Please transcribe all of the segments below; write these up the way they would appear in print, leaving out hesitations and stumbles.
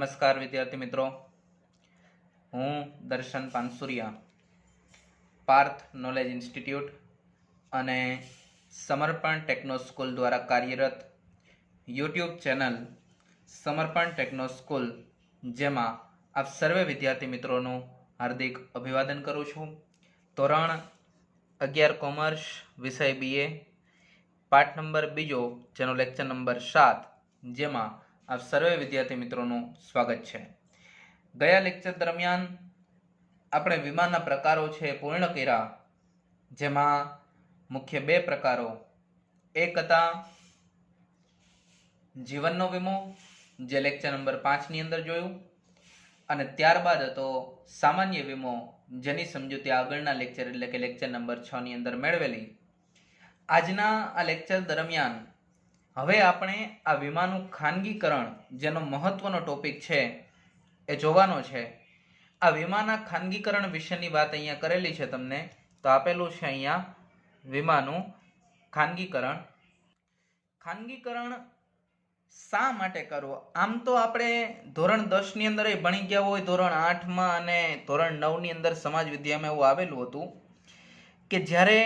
નમસ્કાર વિદ્યાર્થી મિત્રો, હું દર્શન પાનસુરિયા પાર્થ નોલેજ ઇન્સ્ટિટ્યૂટ અને સમર્પણ ટેકનો સ્કૂલ દ્વારા કાર્યરત યુટ્યુબ ચેનલ સમર્પણ ટેકનો સ્કૂલ જેમાં આપ સર્વે વિદ્યાર્થી મિત્રોનું હાર્દિક અભિવાદન કરું છું. ધોરણ 11 કોમર્સ વિષય BA પાઠ નંબર 2 જેનો લેક્ચર નંબર 7 જેમાં આપ સર્વે વિદ્યાર્થી મિત્રોનું સ્વાગત છે. ગયા લેક્ચર દરમિયાન આપણે વીમાના પ્રકારો છે પૂર્ણ કર્યા, જેમાં મુખ્ય 2 પ્રકારો એક હતા જીવનનો વીમો જે લેક્ચર નંબર 5 ની અંદર જોયું, અને ત્યારબાદ હતો સામાન્ય વીમો જેની સમજૂતી આગળના લેક્ચર એટલે કે લેક્ચર નંબર 6 ની અંદર મેળવેલી. આજના આ લેક્ચર દરમિયાન હવે આપણે આ વીમાનું ખાનગીકરણ જેનો મહત્વનો ટોપિક છે એ જોવાનો છે. આ વીમાના ખાનગીકરણ વિશેની વાત અહીંયા કરેલી છે, તમને તો આપેલું છે અહીંયા વીમાનું ખાનગીકરણ. ખાનગીકરણ શા માટે કરવું? આમ તો આપણે ધોરણ 10 ની અંદર ભણી ગયા હોય, ધોરણ 8 માં અને ધોરણ 9 ની અંદર સમાજ વિદ્યામાં એવું આવેલું હતું કે જ્યારે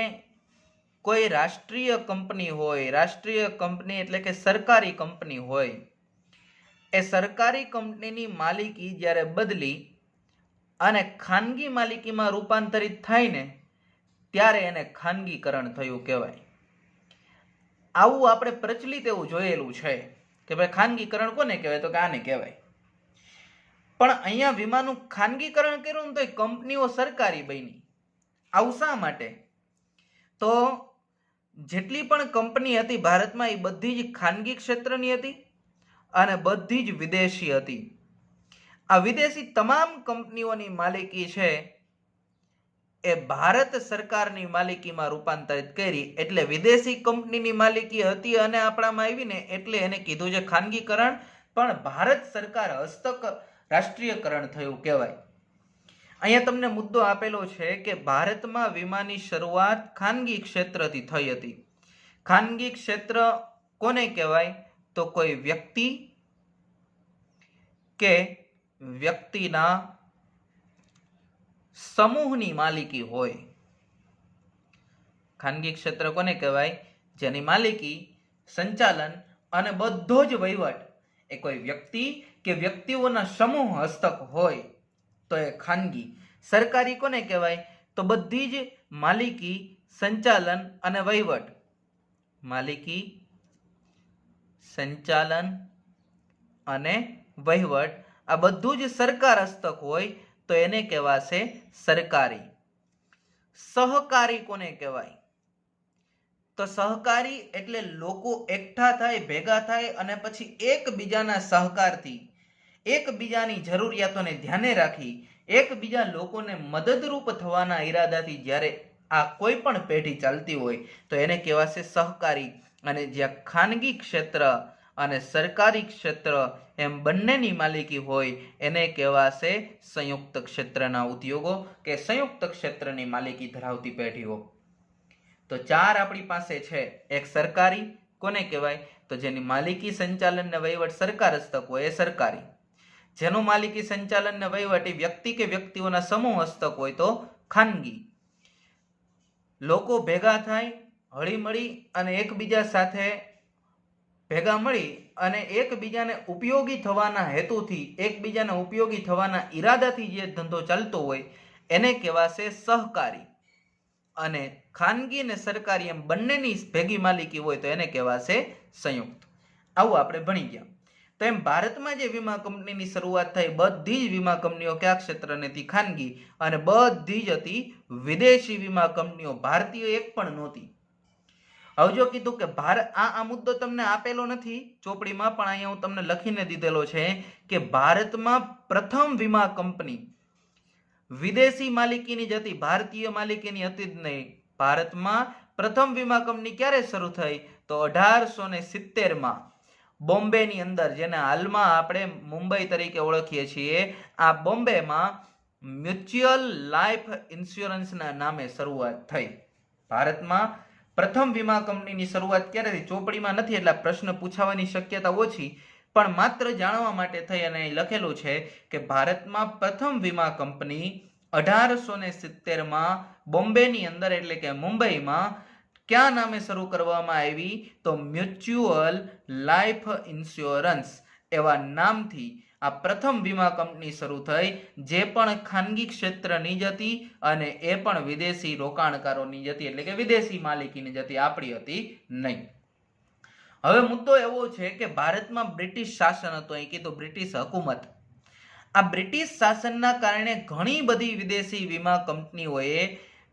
કોઈ રાષ્ટ્રીય કંપની હોય, રાષ્ટ્રીય કંપની એટલે કે સરકારી કંપની હોય, એ સરકારી કંપનીની માલિકી જ્યારે બદલી અને ખાનગી માલિકીમાં રૂપાંતરિત થાય ને ત્યારે એને ખાનગીકરણ થયું કહેવાય. આવું આપણે પ્રચલિત એવું જોયેલું છે કે ભાઈ ખાનગીકરણ કોને કહેવાય, તો કે આને કહેવાય. પણ અહીંયા વીમાનું ખાનગીકરણ કર્યું ને તો એ કંપનીઓ સરકારી બની. આવું શા માટે? તો જેટલી પણ કંપની હતી ભારતમાં એ બધી જ ખાનગી ક્ષેત્રની હતી અને બધી જ વિદેશી હતી. આ વિદેશી તમામ કંપનીઓની માલિકી છે એ ભારત સરકારની માલિકીમાં રૂપાંતરિત કરી, એટલે વિદેશી કંપનીની માલિકી હતી અને આપણામાં આવીને એટલે એને કીધું છે ખાનગીકરણ, પણ ભારત સરકાર હસ્તક રાષ્ટ્રીયકરણ થયું કહેવાય. અહીંયા તમને મુદ્દો આપેલો છે કે ભારતમાં વીમાની શરૂઆત ખાનગી ક્ષેત્રથી થઈ હતી. ખાનગી ક્ષેત્ર કોને કહેવાય? તો કોઈ વ્યક્તિ કે વ્યક્તિના સમૂહની માલિકી હોય. ખાનગી ક્ષેત્ર કોને કહેવાય? જેની માલિકી, સંચાલન અને બધો જ વહીવટ એ કોઈ વ્યક્તિ કે વ્યક્તિઓના સમૂહ હસ્તક હોય તો એ ખાનગી. સરકારી કોને કહેવાય? તો બધી જ માલિકી, સંચાલન અને વહીવટ, માલિકી, સંચાલન અને વહીવટ આ બધું જ સરકાર હસ્તક હોય તો એને કહેવાશે સરકારી. સહકારી કોને કહેવાય? તો સહકારી એટલે લોકો એકઠા થાય, ભેગા થાય અને પછી એકબીજાના સહકારથી, એકબીજાની જરૂરિયાતોને ધ્યાને રાખી, એકબીજા લોકોને મદદરૂપ થવાના ઈરાદાથી જ્યારે આ કોઈ પણ પેઢી ચાલતી હોય તો એને કહેવાશે સહકારી. અને જ્યાં ખાનગી ક્ષેત્ર અને સરકારી ક્ષેત્ર એમ બંનેની માલિકી હોય એને કહેવાશે સંયુક્ત ક્ષેત્રના ઉદ્યોગો કે સંયુક્ત ક્ષેત્રની માલિકી ધરાવતી પેઢીઓ. તો 4 આપણી પાસે છે. એક સરકારી કોને કહેવાય? તો જેની માલિકી, સંચાલન ને વહીવટ સરકાર હસ્તક હોય એ સરકારી. જેનું માલિકી, સંચાલન ને વહીવટ એ વ્યક્તિ કે વ્યક્તિઓના સમૂહ હસ્તક હોય તો ખાનગી. લોકો ભેગા થાય, હળીમળી અને એકબીજા સાથે ભેગા મળી અને એકબીજાને ઉપયોગી થવાના હેતુથી, એકબીજાને ઉપયોગી થવાના ઈરાદાથી જે ધંધો ચાલતો હોય એને કહેવાશે સહકારી. અને ખાનગી અને સરકારી એમ બંનેની ભેગી માલિકી હોય તો એને કહેવાશે સંયુક્ત. આવું આપણે ભણી ગયા. તો એમ ભારતમાં જે વીમા કંપનીની શરૂઆત થઈ, બધી જ વીમા કંપનીઓ કયા ક્ષેત્રની હતી? ખાનગી. અને બધી જ હતી વિદેશી વીમા કંપનીઓ, ભારતીય એક પણ નહોતી. હવે જો કીધું કે આ મુદ્દો તમને આપેલો નથી ચોપડીમાં, પણ અહીંયા હું તમને લખીને દીધેલો છે કે ભારતમાં પ્રથમ વીમા કંપની વિદેશી માલિકીની જ હતી, ભારતીય માલિકીની હતી જ નહીં. ભારતમાં પ્રથમ વીમા કંપની ક્યારે શરૂ થઈ? તો 1870માં બોમ્બેની અંદર, જેને હાલમાં આપણે મુંબઈ તરીકે ઓળખીએ છીએ, આ બોમ્બેમાં મ્યુચ્યુઅલ લાઈફ ઇન્સ્યોરન્સના નામે શરૂઆત થઈ. ભારતમાં પ્રથમ વીમા કંપનીની શરૂઆત ક્યારે થઈ? ચોપડીમાં નથી એટલે પ્રશ્ન પૂછાવાની શક્યતા ઓછી, પણ માત્ર જાણવા માટે થઈ અને અહીં લખેલું છે કે ભારતમાં પ્રથમ વીમા કંપની 1870માં બોમ્બેની અંદર એટલે કે મુંબઈમાં ક્યાં નામે શરૂ કરવામાં આવી? તો મ્યુચ્યુઅલ લાઈફ ઇન્સ્યોરન્સ એવા નામથી આ પ્રથમ વીમા કંપની શરૂ થઈ, જે પણ ખાનગી ક્ષેત્રની જ હતી અને એ પણ વિદેશી રોકાણકારોની જ હતી, એટલે કે વિદેશી માલિકીની જ હતી, આપણી હતી નહીં. હવે મુદ્દો એવો છે કે ભારતમાં બ્રિટિશ શાસન હતું, અહીં કીધું બ્રિટિશ હકુમત. આ બ્રિટિશ શાસનના કારણે ઘણી બધી વિદેશી વીમા કંપનીઓએ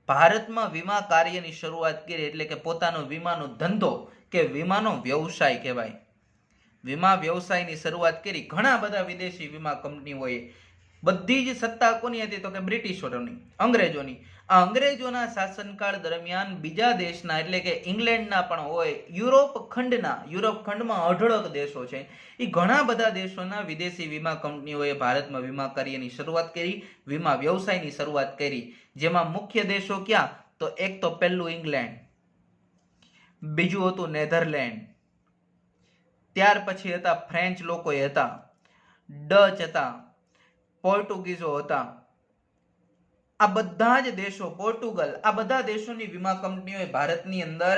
ભારતમાં વીમા કાર્યની શરૂઆત કરી, એટલે કે પોતાનો વીમાનો ધંધો કે વીમાનો વ્યવસાય કહેવાય, વીમા વ્યવસાયની શરૂઆત કરી. ઘણા બધા વિદેશી વીમા કંપનીઓએ. બધી જ સત્તા કોની હતી? તો કે બ્રિટિશોની, અંગ્રેજોની. આ અંગ્રેજોના શાસનકાળ દરમિયાન બીજા દેશના એટલે કે ઇંગ્લેન્ડના પણ હોય, યુરોપ ખંડમાં અઢળક દેશો છે, એ ઘણા બધા દેશોના વિદેશી વીમા કંપનીઓએ ભારતમાં વીમા કાર્યની શરૂઆત કરી, વીમા વ્યવસાયની શરૂઆત કરી. જેમાં મુખ્ય દેશો ક્યાં? તો એક તો પહેલું ઇંગ્લેન્ડ, બીજું હતું નેધરલેન્ડ, ત્યાર પછી હતા ફ્રેન્ચ લોકો હતા, ડચ હતા, પોર્ટુગીઝો હતા. આ બધા જ દેશો, પોર્ટુગલ, આ બધા દેશોની વીમા કંપનીઓએ ભારતની અંદર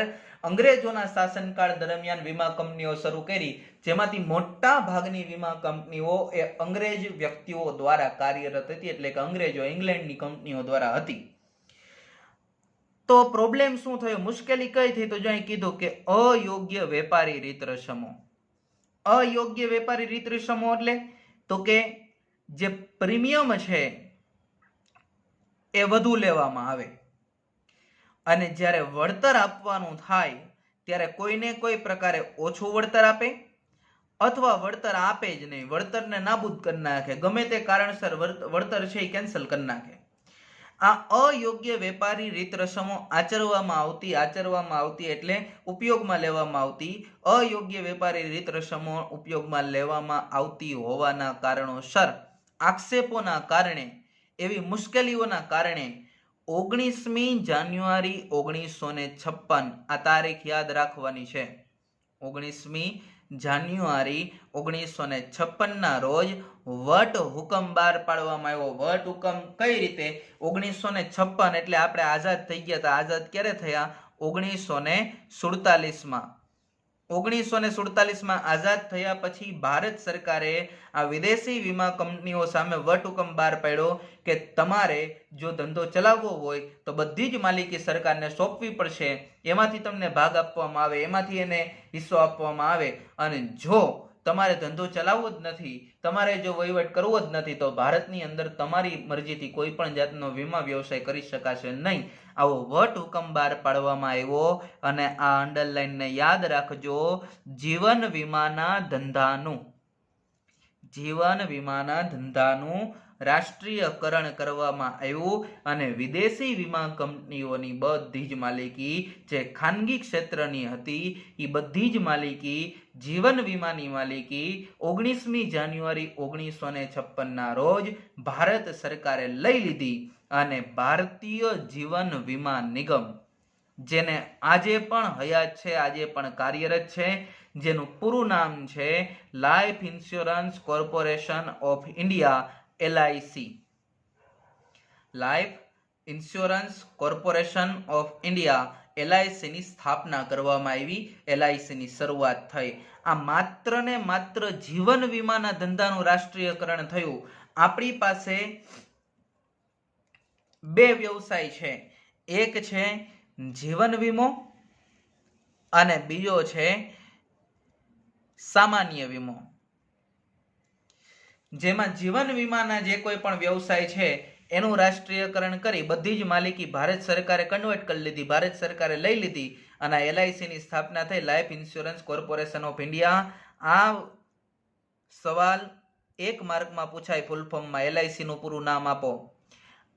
અંગ્રેજોના શાસનકાળ દરમિયાન વીમા કંપનીઓ શરૂ કરી, જેમાંથી મોટા ભાગની વીમા કંપનીઓ એ અંગ્રેજ વ્યક્તિઓ દ્વારા કાર્યરત હતી, એટલે કે અંગ્રેજો, ઇંગ્લેન્ડની કંપનીઓ દ્વારા હતી. તો પ્રોબ્લેમ શું થયો? મુશ્કેલી કઈ થઈ? તો જો અહીં કીધું કે અયોગ્ય વેપારી રીત રસમો. અયોગ્ય વેપારી રીત રસમો એટલે તો કે જે પ્રીમિયમ છે એ વધુ લેવામાં આવે અને જ્યારે વળતર આપવાનું થાય ત્યારે કોઈને કોઈ પ્રકારે ઓછું વળતર આપે અથવા વળતર આપે જ નહીં, વળતરને નાબૂદ કરી નાખે, ગમે તે કારણસર વળતર છે એ કેન્સલ કરી નાખે. આ અયોગ્ય વેપારી રીત રસમો આચરવામાં આવતી એટલે ઉપયોગમાં લેવામાં આવતી. અયોગ્ય વેપારી રીત રસમો ઉપયોગમાં લેવામાં આવતી હોવાના કારણોસર, આક્ષેપોના કારણે, એવી મુશ્કેલીઓના કારણે 19મી જાન્યુઆરી 1956, આ તારીખ યાદ રાખવાની છે, 19મી જાન્યુઆરી 1956ના રોજ વટ હુકમ બહાર પાડવામાં આવ્યો. વટ હુકમ કઈ રીતે? 1956 એટલે આપણે આઝાદ થઈ ગયા હતા. આઝાદ ક્યારે થયા? 1947માં. 1947માં આઝાદ થયા પછી ભારત સરકારે આ વિદેશી વીમા કંપનીઓ સામે વટહુકમ બહાર પાડ્યો કે તમારે જો ધંધો ચલાવવો હોય તો બધી જ માલિકી સરકારને સોંપવી પડશે, એમાંથી તમને ભાગ આપવામાં આવે, એમાંથી એને હિસ્સો આપવામાં આવે, અને જો તમારે ધંધો ચલાવવો જ નથી, તમારે જો વહીવટ કરવો જ નથી, તો ભારતની અંદર તમારી મરજીથી કોઈ પણ જાતનો વીમા વ્યવસાય કરી શકાશે નહીં. આવો વટ હુકમ બહાર પાડવામાં આવ્યો. અને આ અંડરલાઈનને યાદ રાખજો, જીવન વીમાના ધંધાનું રાષ્ટ્રીયકરણ કરવામાં આવ્યું અને વિદેશી વીમા કંપનીઓની બધી જ માલિકી જે ખાનગી ક્ષેત્રની હતી એ બધી જ માલિકી, જીવન વીમાની માલિકી 19મી જાન્યુઆરી 1956ના રોજ ભારત સરકારે લઈ લીધી અને ભારતીય જીવન વીમા નિગમ, જેને આજે પણ હયાત છે, આજે પણ કાર્યરત છે, જેનું પૂરું નામ છે life insurance corporation of India, LIC, life insurance corporation of India, LIC ની સ્થાપના કરવામાં આવી, LIC ની શરૂઆત થઈ. આ માત્ર ને માત્ર જીવન વીમાના ધંધાનું રાષ્ટ્રીયકરણ થયું. આપણી પાસે બે વ્યવસાય છે, એક છે જીવન વીમો અને બીજો છે સામાન્ય વીમો. જેમાં જીવન વીમાના જે કોઈ પણ વ્યવસાય છે એનું રાષ્ટ્રીયકરણ કરી બધી જ માલિકી ભારત સરકારે કન્વર્ટ કરી લીધી, ભારત સરકારે લઈ લીધી અને LIC ની સ્થાપના થઈ, life insurance corporation of India. આ સવાલ 1 માર્કમાં પૂછાય, ફૂલ ફોર્મમાં LIC નું પૂરું નામ આપો.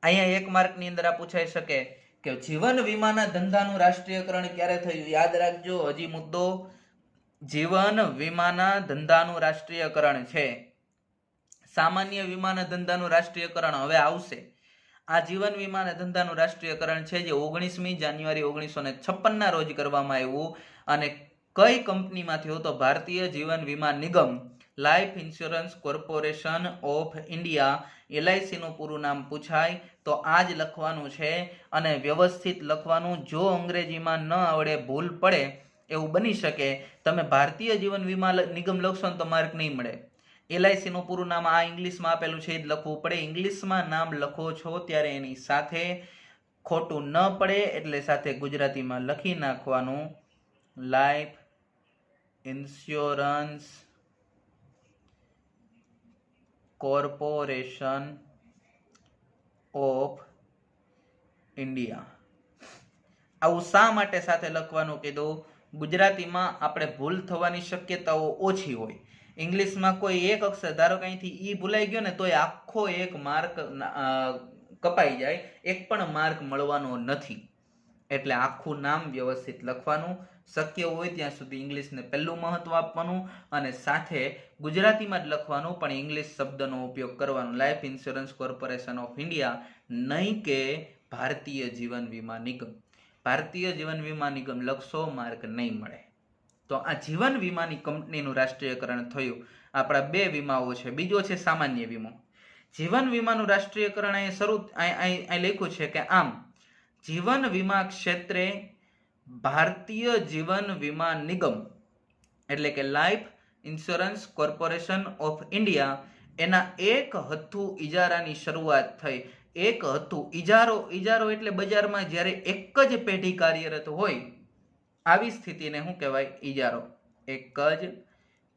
અહીંયા 1 માર્કની અંદર આ પૂછાઈ શકે કે જીવન વીમાના ધંધાનું રાષ્ટ્રીયકરણ ક્યારે થયું? યાદ રાખજો, હજી મુદ્દો જીવન વીમાના ધંધાનું રાષ્ટ્રીયકરણ છે. સામાન્ય વીમાના ધંધાનું રાષ્ટ્રીયકરણ હવે આવશે. આ જીવન વીમાના ધંધાનું રાષ્ટ્રીયકરણ છે જે 19મી જાન્યુઆરી 1956ના રોજ કરવામાં આવ્યું અને કઈ કંપનીમાં થયું? તો ભારતીય Jeevan Bima Nigam, life insurance corporation of India, LIC નું પૂરું નામ પૂછાય તો આ જ લખવાનું છે અને વ્યવસ્થિત લખવાનું. જો અંગ્રેજીમાં ન આવડે, ભૂલ પડે, એવું બની શકે તમે ભારતીય જીવન વીમા નિગમ લખશો ને તો માર્ક નહીં મળે. LIC નું પૂરું નામ આ ઇંગ્લિશમાં આપેલું છે એ જ લખવું પડે. ઇંગ્લિશમાં નામ લખો છો ત્યારે એની સાથે ખોટું ન પડે એટલે સાથે ગુજરાતીમાં લખી નાખવાનું, life insurance corporation of India. આવું શા માટે સાથે લખવાનું કીધું? ગુજરાતીમાં આપણે ભૂલ થવાની શક્યતાઓ ઓછી હોય. ઇંગ્લિશમાં કોઈ એક અક્ષર, ધારો કે અહીંથી ઈ ભૂલાઈ ગયો ને તોય આખો એક માર્ક કપાઈ જાય, એક પણ માર્ક મળવાનો નથી. એટલે આખું નામ વ્યવસ્થિત લખવાનું, શક્ય હોય ત્યાં સુધી ઇંગ્લિશને પહેલું મહત્વ આપવાનું અને સાથે ગુજરાતીમાં જ લખવાનું, પણ ઇંગ્લિશ શબ્દનો ઉપયોગ કરવાનો. Life insurance corporation of India, નહીં કે ભારતીય જીવન વીમા નિગમ. ભારતીય જીવન વીમા નિગમ લખશો, માર્ક નહીં મળે. તો આ જીવન વીમાની કંપનીનું રાષ્ટ્રીયકરણ થયું. આપણા બે વીમાઓ છે. બીજો છે સામાન્ય વીમો. જીવન વીમાનું રાષ્ટ્રીયકરણ અહીં લખ્યું છે કે આમ જીવન વીમા ક્ષેત્રે ભારતીય જીવન વીમા નિગમ એટલે કે life insurance corporation of India એના એક હથ્થુ ઇજારાની શરૂઆત થઈ. એક હથ્થુ ઇજારો એટલે બજારમાં જ્યારે એક જ પેઢી કાર્યરત હોય આવી સ્થિતિને શું કહેવાય? ઇજારો. એક જ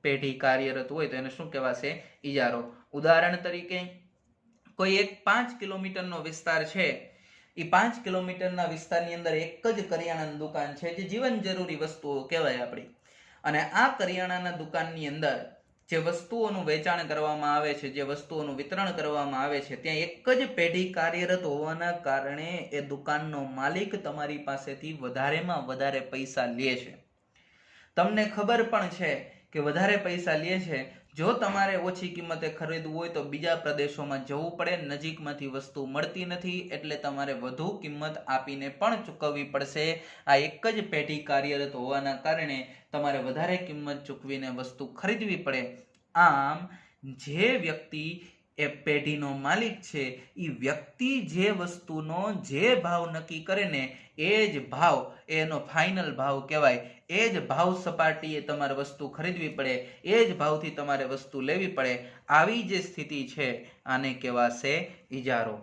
પેઢી કાર્યરત હોય તો એને શું કહેવાશે? ઇજારો. ઉદાહરણ તરીકે કોઈ એક 5 કિલોમીટરનો વિસ્તાર છે, એ 5 કિલોમીટરના વિસ્તારની અંદર એક જ કરિયાણાની દુકાન છે જે જીવન જરૂરી વસ્તુઓ કહેવાય આપણી. અને આ કરિયાણાના દુકાનની અંદર જે વસ્તુઓનું વેચાણ કરવામાં આવે છે, જે વસ્તુઓનું વિતરણ કરવામાં આવે છે, ત્યાં એક જ પેઢી કાર્યરત હોવાના કારણે એ દુકાનનો માલિક તમારી પાસેથી વધારેમાં વધારે પૈસા લે છે. તમને ખબર પણ છે કે વધારે પૈસા લે છે. જો તમારે ઓછી કિંમતે ખરીદવું હોય તો બીજા પ્રદેશોમાં જવું પડે, નજીકમાંથી વસ્તુ મળતી નથી, એટલે તમારે વધુ કિંમત આપીને પણ ચૂકવવી પડશે. આ એક જ પેઢી કાર્યરત હોવાના કારણે તમારે વધારે કિંમત ચૂકવીને વસ્તુ ખરીદવી પડે. આમ જે વ્યક્તિ એ પેઢીનો માલિક છે એ વ્યક્તિ જે વસ્તુનો જે ભાવ નક્કી કરે ને એ જ ભાવ એનો ફાઇનલ ભાવ કહેવાય. એ જ ભાવ સપાટીએ તમારે વસ્તુ ખરીદવી પડે, એ જ ભાવથી તમારે વસ્તુ લેવી પડે. આવી જે સ્થિતિ છે આને કહેવાશે ઇજારો.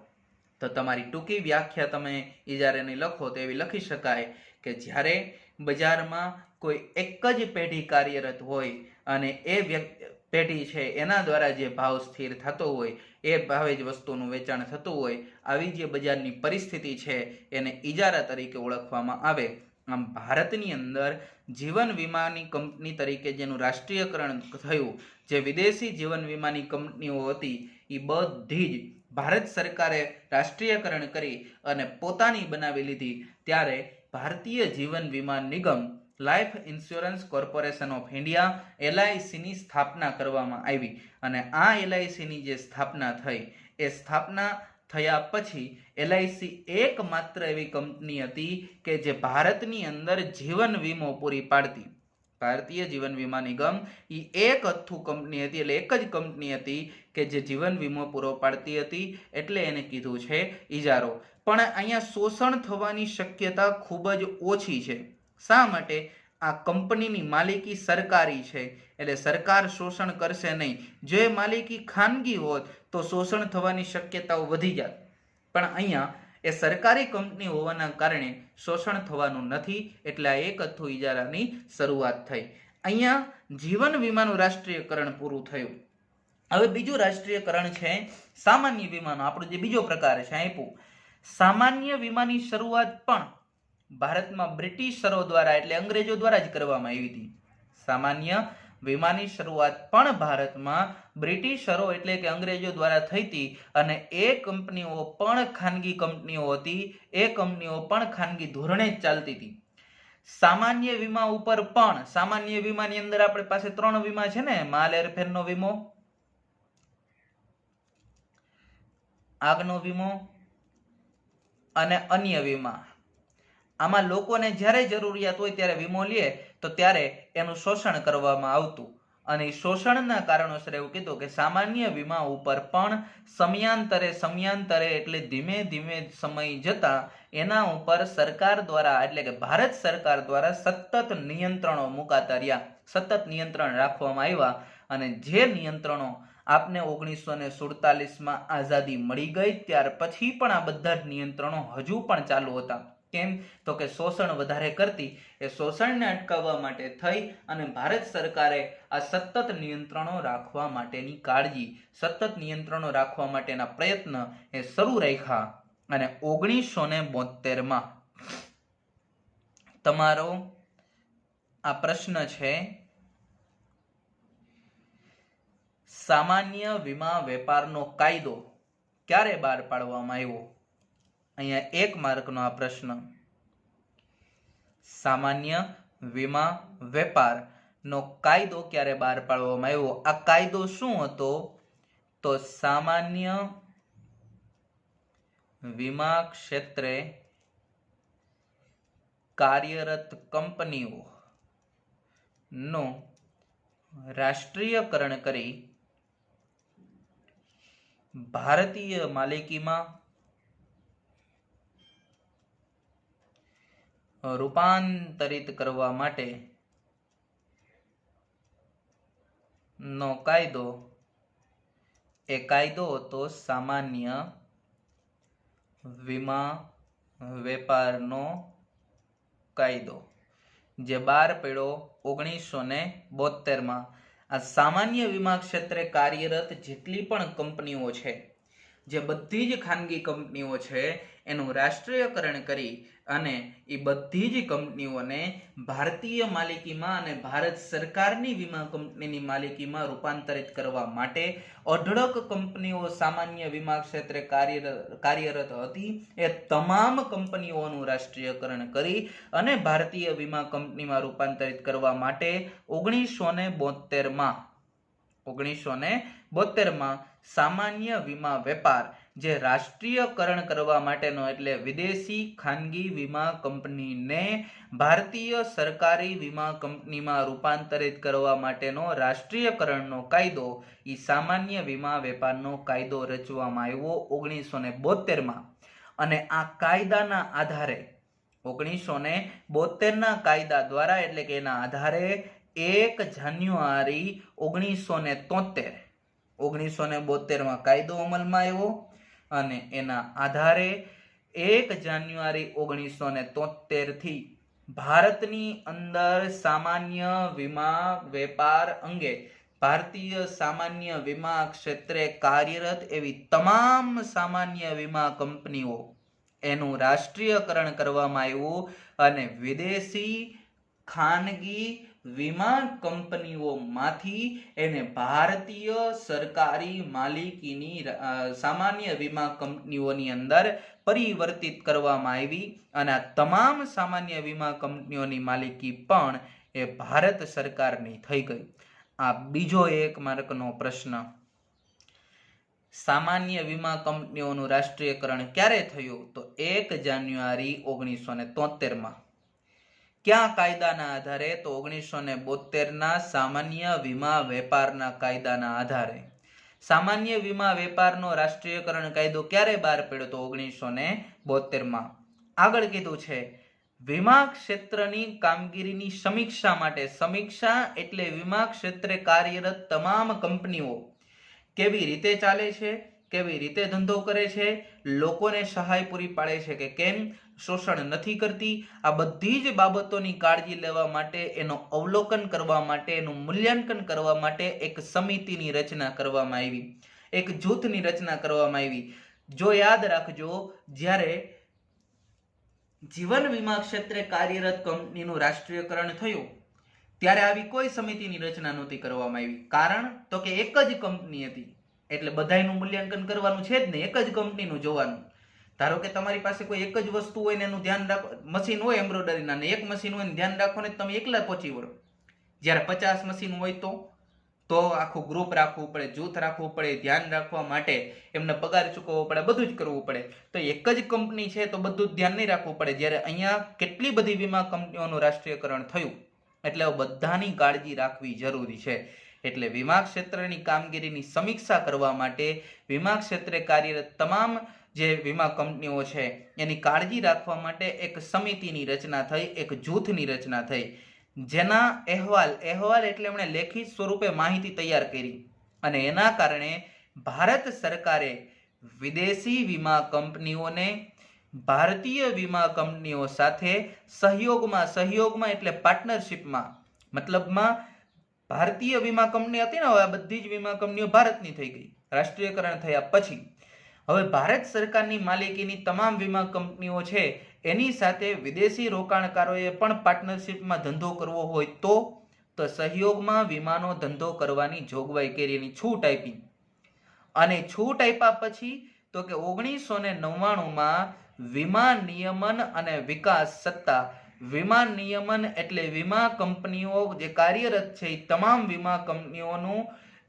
તો તમારી ટૂંકી વ્યાખ્યા તમે ઇજારાની લખો તો એવી લખી શકાય કે જ્યારે બજારમાં કોઈ એક જ પેઢી કાર્યરત હોય અને એ પેઢી છે એના દ્વારા જે ભાવ સ્થિર થતો હોય એ ભાવે જ વસ્તુનું વેચાણ થતું હોય, આવી જે બજારની પરિસ્થિતિ છે એને ઇજારા તરીકે ઓળખવામાં આવે. આમ ભારતની અંદર જીવન વીમાની કંપની તરીકે જેનું રાષ્ટ્રીયકરણ થયું, જે વિદેશી જીવન વીમાની કંપનીઓ હતી એ બધી જ ભારત સરકારે રાષ્ટ્રીયકરણ કરી અને પોતાની બનાવી લીધી. ત્યારે ભારતીય Jeevan Bima Nigam life insurance corporation of India LICની સ્થાપના કરવામાં આવી. અને આ LICની જે સ્થાપના થઈ એ સ્થાપના થયા પછી LIC એકમાત્ર એવી કંપની હતી કે જે ભારતની અંદર જીવન વીમો પૂરી પાડતી. ભારતીય જીવન વીમા નિગમ એ એક હથ્થુ કંપની હતી, એટલે એક જ કંપની હતી કે જે જીવન વીમો પૂરો પાડતી હતી, એટલે એને કીધું છે ઇજારો. પણ અહીંયા શોષણ થવાની શક્યતા ખૂબ જ ઓછી છે. શા માટે? આ કંપનીની માલિકી સરકારી છે, એટલે સરકાર શોષણ કરશે નહીં. જો એ માલિકી ખાનગી હોત તો શોષણ થવાની શક્યતાઓ વધી જાત, પણ અહીંયા એ સરકારી કંપની હોવાના કારણે શોષણ થવાનું નથી, એટલે આ એક હથ્થુ ઇજારાની શરૂઆત થઈ. અહીંયા જીવન વીમાનું રાષ્ટ્રીયકરણ પૂરું થયું. હવે બીજું રાષ્ટ્રીયકરણ છે સામાન્ય વીમાનો. આપણો જે બીજો પ્રકાર છે આપ્યું. સામાન્ય વીમાની શરૂઆત પણ ભારતમાં બ્રિટિશરો દ્વારા એટલે અંગ્રેજો દ્વારા જ કરવામાં આવી હતી. સામાન્ય વીમાની શરૂઆત પણ ભારતમાં બ્રિટિશરો એટલે કે અંગ્રેજો દ્વારા થઈ હતી. અને એ કંપનીઓ પણ ખાનગી કંપનીઓ હતી, એ કંપનીઓ પણ ખાનગી ધોરણે જ ચાલતી હતી. સામાન્ય વીમા ઉપર પણ, સામાન્ય વીમાની અંદર આપણી પાસે 3 વીમા છે ને, માલ હેરફેરનો વીમો, આગનો વીમો અને અન્ય વીમા. આમાં લોકોને જ્યારે જરૂરિયાત હોય ત્યારે વીમો લે તો ત્યારે એનું શોષણ કરવામાં આવતું. અને શોષણના કારણોસર એવું કીધું કે સામાન્ય વીમા ઉપર પણ સમયાંતરે એટલે ધીમે ધીમે સમય જતા એના ઉપર સરકાર દ્વારા એટલે કે ભારત સરકાર દ્વારા સતત નિયંત્રણો મુકાતા રહ્યા, સતત નિયંત્રણ રાખવામાં આવ્યા. અને જે નિયંત્રણો આપને 1947માં આઝાદી મળી ગઈ ત્યાર પછી પણ આ બધા જ નિયંત્રણો હજુ પણ ચાલુ હતા. કેમ? તો કે શોષણ વધારે કરતી એ શોષણને અટકાવવા માટે થઈ અને ભારત સરકારે આ સતત નિયંત્રણો રાખવા માટેની કાળજી, સતત નિયંત્રણો રાખવા માટેના પ્રયત્ન એ શરૂ રાખ્યા. અને 1972માં તમારો આ પ્રશ્ન છે, સામાન્ય વીમા વેપારનો કાયદો ક્યારે બહાર પાડવામાં આવ્યો? અહીંયા 1 માર્કનો આ પ્રશ્ન. સામાન્ય વીમા વેપારનો કાયદો ક્યારે બહાર પાડવામાં આવ્યો? આ કાયદો શું હતો? તો સામાન્ય વીમા ક્ષેત્રે કાર્યરત કંપનીઓનું રાષ્ટ્રીયકરણ કરી ભારતીય માલિકીમાં રૂપાંતરિત કરવા માટે નો કાયદો એ કાયદો હતો સામાન્ય વીમા વેપારનો કાયદો, જે બહાર પડ્યો 1972માં. આ સામાન્ય વીમા ક્ષેત્રે કાર્યરત જેટલી પણ કંપનીઓ છે, જે બધી જ ખાનગી કંપનીઓ છે, એનું રાષ્ટ્રીયકરણ કરી અને એ બધી જ કંપનીઓને ભારતીય માલિકીમાં અને ભારત સરકારની વીમા કંપનીની માલિકીમાં રૂપાંતરિત કરવા માટે અઢળક કંપનીઓ સામાન્ય વીમા ક્ષેત્રે કાર્યરત હતી એ તમામ કંપનીઓનું રાષ્ટ્રીયકરણ કરી અને ભારતીય વીમા કંપનીમાં રૂપાંતરિત કરવા માટે 1972માં સામાન્ય વીમા વેપાર જે રાષ્ટ્રીયકરણ કરવા માટેનો એટલે વિદેશી ખાનગી વીમા કંપનીને ભારતીય સરકારી વીમા કંપનીમાં રૂપાંતરિત કરવા માટેનો રાષ્ટ્રીયકરણનો કાયદો એ સામાન્ય વીમા વેપારનો કાયદો રચવામાં આવ્યો 1972માં. અને આ કાયદાના આધારે 1972ના કાયદા દ્વારા એટલે કે એના આધારે 1 જાન્યુઆરી 1972માં કાયદો અમલમાં આવ્યો અને એના આધારે 1 જાન્યુઆરી 1973થી ભારતની અંદર સામાન્ય વીમા વેપાર અંગે ભારતીય સામાન્ય વીમા ક્ષેત્રે કાર્યરત એવી તમામ સામાન્ય વીમા કંપનીઓ એનું રાષ્ટ્રીયકરણ કરવામાં આવ્યું અને વિદેશી ખાનગી વીમા કંપનીઓમાંથી એને ભારતીય સરકારી માલિકીની સામાન્ય વીમા કંપનીઓની અંદર પરિવર્તિત કરવામાં આવી અને આ તમામ સામાન્ય વીમા કંપનીઓની માલિકી પણ એ ભારત સરકારની થઈ ગઈ. આ બીજો 1 માર્કનો પ્રશ્ન. સામાન્ય વીમા કંપનીઓનું રાષ્ટ્રીયકરણ ક્યારે થયું? તો 1 જાન્યુઆરી 1973માં. ક્યાં કાયદાના આધારે? તો 1972ના સામાન્ય વીમા વેપારના કાયદાના આધારે. સામાન્ય વીમા વેપારનો રાષ્ટ્રીયકરણ કાયદો ક્યારે બહાર પડ્યો? તો 1972માં. આગળ કીધું છે વીમા ક્ષેત્રની કામગીરીની સમીક્ષા માટે. સમીક્ષા એટલે વીમા ક્ષેત્રે કાર્યરત તમામ કંપનીઓ કેવી રીતે ચાલે છે, કેવી રીતે ધંધો કરે છે, લોકોને સહાય પૂરી પાડે છે કે કેમ, શોષણ નથી કરતી, આ બધી જ બાબતોની કાળજી લેવા માટે, એનો અવલોકન કરવા માટે, એનું મૂલ્યાંકન કરવા માટે એક સમિતિની રચના કરવામાં આવી, એક જૂથની રચના કરવામાં આવી. જો યાદ રાખજો, જ્યારે જીવન વીમા ક્ષેત્રે કાર્યરત કંપનીનું રાષ્ટ્રીયકરણ થયું ત્યારે આવી કોઈ સમિતિની રચના નહોતી કરવામાં આવી. કારણ તો કે એક જ કંપની હતી એટલે બધાયનું મૂલ્યાંકન કરવાનું છે જ નહીં, એક જ કંપનીનું જોવાનું. ધારો કે તમારી પાસે કોઈ એક જ વસ્તુ હોય ને એનું ધ્યાન રાખો, મશીન હોય એમ્બ્રોઇડરીના ને એક મશીન હોય ને ધ્યાન રાખો ને તમે એકલા પહોંચી વળો. જ્યારે 50 મશીન હોય તો આખું ગ્રુપ રાખવું પડે, જૂથ રાખવું પડે, ધ્યાન રાખવા માટે એમને પગાર ચૂકવવો પડે, બધું જ કરવું પડે. તો એક જ કંપની છે તો બધું જ ધ્યાન નહીં રાખવું પડે. જ્યારે અહીંયા કેટલી બધી વીમા કંપનીઓનું રાષ્ટ્રીયકરણ થયું એટલે બધાની કાળજી રાખવી જરૂરી છે. એટલે વીમા ક્ષેત્રની કામગીરીની સમીક્ષા કરવા માટે વીમા ક્ષેત્રે કાર્યરત તમામ જે વીમા કંપનીઓ છે એની કાળજી રાખવા માટે એક સમિતિની રચના થઈ, એક જૂથની રચના થઈ, જેના અહેવાલ એટલે એમણે લેખિત સ્વરૂપે માહિતી તૈયાર કરી અને એના કારણે ભારત સરકારે વિદેશી વીમા કંપનીઓને ભારતીય વીમા કંપનીઓ સાથે સહયોગમાં એટલે પાર્ટનરશિપમાં, મતલબમાં ભારતીય વીમા કંપની હતી ને, હવે આ બધી જ વીમા કંપનીઓ ભારતની થઈ ગઈ રાષ્ટ્રીયકરણ થયા પછી. હવે ભારત સરકારની માલિકીની તમામ વીમા કંપનીઓ છે એની સાથે વિદેશી રોકાણકારોએ પણ પાર્ટનરશિપમાં ધંધો કરવો હોય તો સહયોગમાં વીમાનો ધંધો કરવાની જોગવાઈ કરી, એની છૂટ આપી. અને છૂટ આપ્યા પછી તો કે 1999માં વીમા નિયમન અને વિકાસ સત્તા, વીમા નિયમન એટલે વીમા કંપનીઓ જે કાર્યરત છે એ તમામ વીમા કંપનીઓનું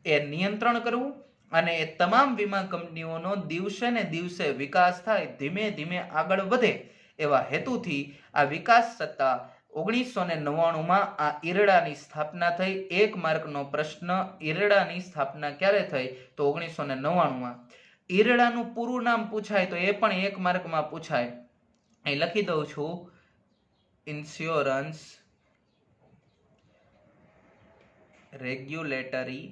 એ નિયંત્રણ કરવું અને એ તમામ વીમા કંપનીઓનો દિવસે ને દિવસે વિકાસ થાય, ધીમે ધીમે આગળ વધે એવા હેતુથી આ વિકાસ સત્તા 1999માં આ ઈરડાની સ્થાપના થઈ. 1 માર્કનો પ્રશ્ન, ઈરડાની સ્થાપના ક્યારે થઈ તો 1999માં. ઈરડાનું પૂરું નામ પૂછાય તો એ પણ 1 માર્કમાં પૂછાય. અહીં લખી દઉં છું, insurance regulatory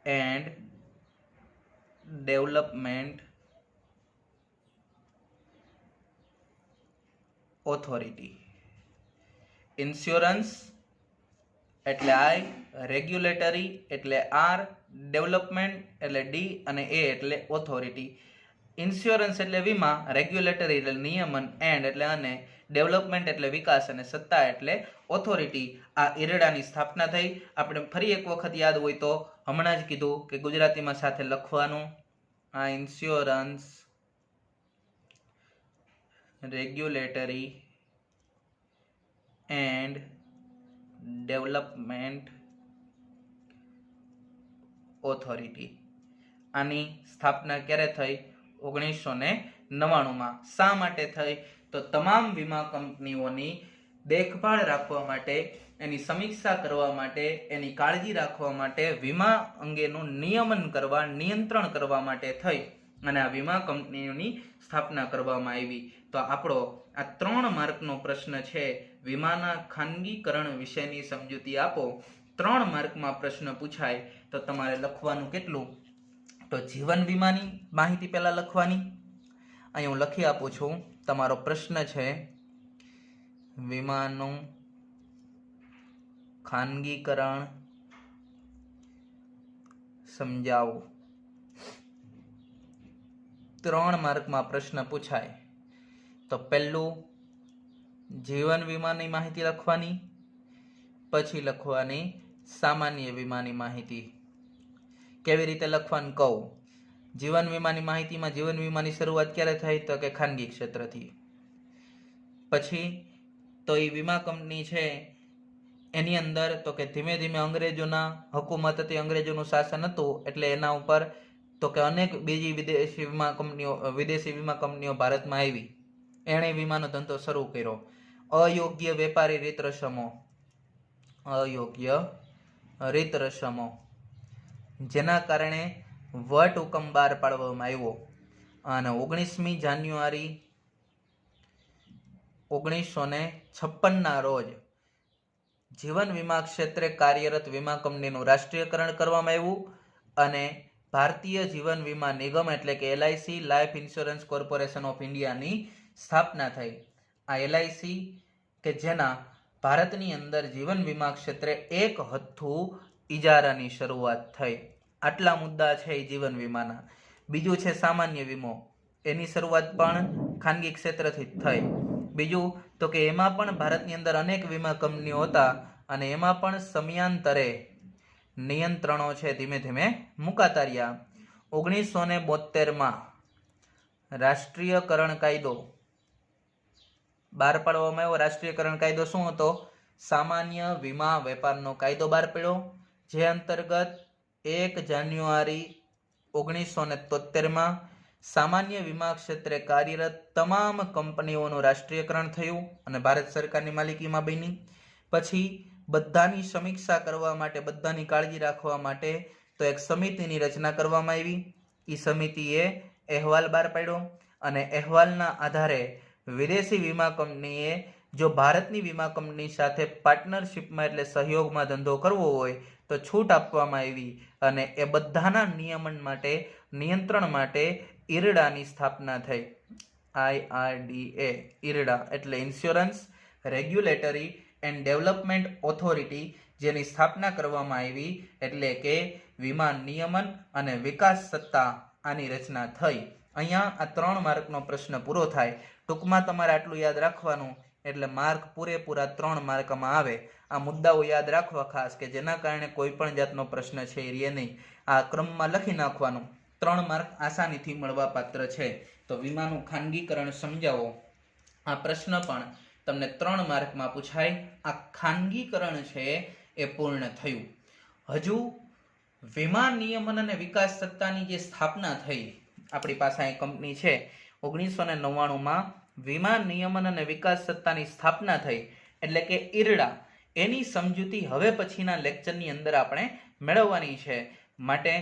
and development authority. Insurance એટલે I, રેગ્યુલેટરી એટલે R, ડેવલપમેન્ટ એટલે D અને A એટલે ઓથોરિટી. ઇન્સ્યોરન્સ એટલે વીમા, રેગ્યુલેટરી એટલે નિયમન, એન્ડ એટલે અને, ડેવલપમેન્ટ એટલે વિકાસ અને સત્તા એટલે ઓથોરિટી. આ ઈરડાની સ્થાપના થઈ. આપણે ફરી એક વખત યાદ હોય તો હમણાં જ કીધું કે ગુજરાતીમાં સાથે લખવાનું. આ insurance regulatory and development authority. આની સ્થાપના ક્યારે થઈ? 1999માં. શા માટે થઈ? તો તમામ વીમા કંપનીઓની દેખભાળ રાખવા માટે, એની સમીક્ષા કરવા માટે, એની કાળજી રાખવા માટે, વીમા અંગેનું નિયમન કરવા, નિયંત્રણ કરવા માટે થઈ અને આ વીમા કંપનીઓની સ્થાપના કરવામાં આવી. તો આપણો આ 3 માર્કનો પ્રશ્ન છે, વીમાના ખાનગીકરણ વિશેની સમજૂતી આપો. 3 માર્કમાં પ્રશ્ન પૂછાય તો તમારે લખવાનું કેટલું? તો જીવન વીમાની માહિતી પહેલા લખવાની. અહીં હું લખી આપું છું. તમારો પ્રશ્ન છે વીમાનું ખાનગીકરણ સમજાવો. 3 માર્કમાં પ્રશ્ન પૂછાય તો પહેલું જીવન વીમાની માહિતી લખવાની, પછી લખવાની સામાન્ય વીમાની માહિતી. કેવી રીતે લખવાનું કહું. જીવન વીમાની માહિતીમાં જીવન વીમાની શરૂઆત ક્યારે થઈ તો કે ખાનગી ક્ષેત્રથી. પછી તો એ વીમા કંપની છે એની અંદર તો કે ધીમે ધીમે અંગ્રેજોના હુકુમત હતી, અંગ્રેજોનું શાસન હતું, એટલે એના ઉપર તો કે અનેક બીજી વિદેશી વીમા કંપનીઓ ભારતમાં આવી. એણે વીમાનો ધંધો શરૂ કર્યો. અયોગ્ય વેપારી રીત રસમો, જેના કારણે વટ હુકમ બહાર પાડવામાં આવ્યો અને 19મી જાન્યુઆરી 1956ના રોજ જીવન વીમા ક્ષેત્રે કાર્યરત વીમા કંપનીનું રાષ્ટ્રીયકરણ કરવામાં આવ્યું અને ભારતીય જીવન વીમા નિગમ એટલે કે LIC, life insurance corporation of ઇન્ડિયાની સ્થાપના થઈ. આ LIC કે જેના ભારતની અંદર જીવન વીમા ક્ષેત્રે 1 હથ્થું ઇજારાની શરૂઆત થઈ. આટલા મુદ્દા છે જીવન વીમાના. બીજું છે સામાન્ય વીમો. એની શરૂઆત પણ ખાનગી ક્ષેત્રથી જ થઈ. બીજું તો કે એમાં પણ ભારતની અંદર અનેક વીમા કંપનીઓ હતા અને એમાં પણ સમયાંતરે નિયંત્રણો છે ધીમે ધીમે મુકાતા રહ્યા. 1972માં રાષ્ટ્રીયકરણ કાયદો બહાર પાડવામાં આવ્યો. રાષ્ટ્રીયકરણ કાયદો શું હતો? સામાન્ય વીમા વેપારનો કાયદો બહાર પાડ્યો, જે અંતર્ગત 1 જાન્યુઆરી 1973માં સામાન્ય વીમા ક્ષેત્રે કાર્યરત તમામ કંપનીઓનું રાષ્ટ્રીયકરણ થયું અને ભારત સરકારની માલિકીમાં બની. પછી બધાની સમીક્ષા કરવા માટે, બધાની કાળજી રાખવા માટે તો એક સમિતિની રચના કરવામાં આવી. એ સમિતિએ અહેવાલ બહાર પાડ્યો અને અહેવાલના આધારે વિદેશી વીમા કંપનીએ જો ભારતની વીમા કંપની સાથે પાર્ટનરશિપમાં એટલે સહયોગમાં ધંધો કરવો હોય તો છૂટ આપવામાં આવી અને એ બધાના નિયંત્રણ માટે IRDAની સ્થાપના થઈ. IRDA, IRDA એટલે insurance regulatory and development authority, જેની સ્થાપના કરવામાં આવી એટલે કે વીમા નિયમન અને વિકાસ સત્તા, આની રચના થઈ. અહીંયા આ 3 માર્કનો પ્રશ્ન પૂરો થાય. ટૂંકમાં તમારે આટલું યાદ રાખવાનું એટલે માર્ક પૂરેપૂરા 3 માર્કમાં આવે. આ મુદ્દાઓ યાદ રાખવા ખાસ, કે જેના કારણે કોઈ પણ જાતનો પ્રશ્ન છે એ રહે નહીં. આ ક્રમમાં લખી નાખવાનું. 3 માર્ક આસાનીથી મળવા પાત્ર છે. તો વીમાનું ખાનગીકરણ સમજાવો. આ પ્રશ્ન પણ તમને 3 માર્કમાં પૂછાય. આ ખાનગીકરણ છે એ પૂર્ણ થયું. હજુ વીમા નિયમન અને વિકાસ સત્તાની જે સ્થાપના થઈ, આપણી પાસે અહીં કંપની છે 1999માં વીમા નિયમન અને વિકાસ સત્તાની સ્થાપના થઈ એટલે કે IRDA, એની સમજૂતી હવે પછીના લેક્ચરની અંદર આપણે મેળવવાની છે. માટે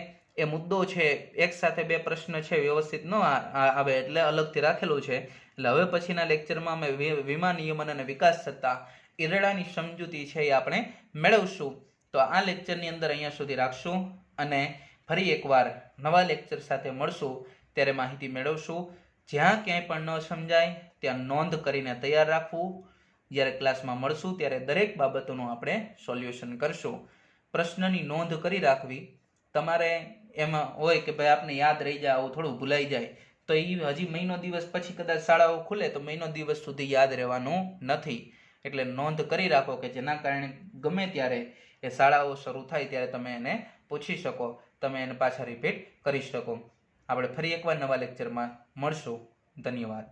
એ મુદ્દો છે, એક સાથે 2 પ્રશ્ન છે વ્યવસ્થિત ન આવે એટલે અલગથી રાખેલું છે. એટલે હવે પછીના લેક્ચરમાં અમે વીમા નિયમન અને વિકાસ સત્તા IRDAની સમજૂતી છે એ આપણે મેળવશું. તો આ લેક્ચરની અંદર અહીંયા સુધી રાખશું અને ફરી એકવાર નવા લેક્ચર સાથે મળશું ત્યારે માહિતી મેળવશું. જ્યાં ક્યાંય પણ ન સમજાય ત્યાં નોંધ કરીને તૈયાર રાખવું. જ્યારે ક્લાસમાં મળશું ત્યારે દરેક બાબતોનું આપણે સોલ્યુશન કરશું. પ્રશ્નની નોંધ કરી રાખવી. તમારે એમાં હોય કે ભાઈ આપને યાદ રહી જાય, આવું થોડું ભૂલાઈ જાય, તો એ હજી મહિનો દિવસ પછી કદાચ શાળાઓ ખુલે તો મહિનો દિવસ સુધી યાદ રહેવાનું નથી. એટલે નોંધ કરી રાખો કે જેના કારણે ગમે ત્યારે એ શાળાઓ શરૂ થાય ત્યારે તમે એને પૂછી શકો, તમે એને પાછા રિપીટ કરી શકો. આપણે ફરી એકવાર નવા લેક્ચરમાં મળશું. ધન્યવાદ.